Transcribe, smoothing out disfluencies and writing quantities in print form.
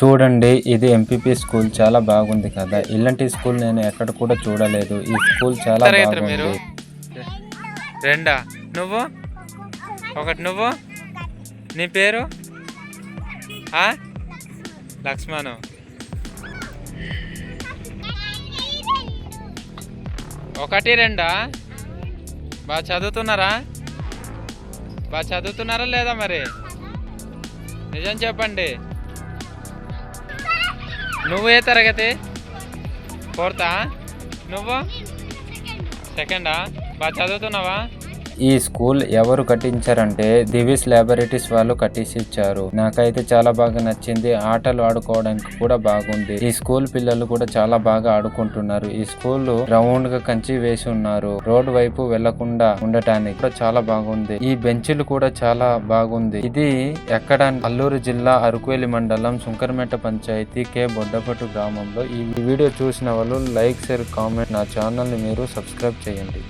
చూడండి, ఇది MPP school చాలా బాగుంది కదా. ఇలాంటి స్కూల్ నేను ఎక్కడ కూడా చూడలేదు. ఈ స్కూల్ చాలా మీరు బాగుంది. రెండా? నువ్వు ఒకటి. నువ్వు నీ పేరు లక్ష్మణు. ఒకటి రెండా? బాగా చదువుతున్నారా లేదా? మరి నిజం చెప్పండి. నువ్వు ఏ తరగతి? ఫోర్తా? నువ్వు సెకండా? బాగా చదువుతున్నావా? ఈ స్కూల్ ఎవరు కట్టించారంటే దివిస్ ల్యాబొరేటరీస్ వాళ్ళు కట్టించారు. నాకైతే చాలా బాగా నచ్చింది. ఆటలు ఆడుకోవడానికి కూడా బాగుంది. ఈ స్కూల్ పిల్లలు కూడా చాలా బాగా ఆడుకుంటున్నారు. ఈ స్కూల్ రౌండ్ గా కంచి వేసి ఉన్నారు. రోడ్ వైపు వెళ్లకుండా ఉండటానికి కూడా చాలా బాగుంది. ఈ బెంచ్లు కూడా చాలా బాగుంది. ఇది ఎక్కడ? అల్లూరు జిల్లా అరకువేలి మండలం సుంకరమెట్ట పంచాయతీ కే బొడ్డపట్టు గ్రామంలో. ఈ వీడియో చూసిన వాళ్ళు లైక్, షేర్, కామెంట్. నా ఛానల్ ని మీరు సబ్స్క్రైబ్ చేయండి.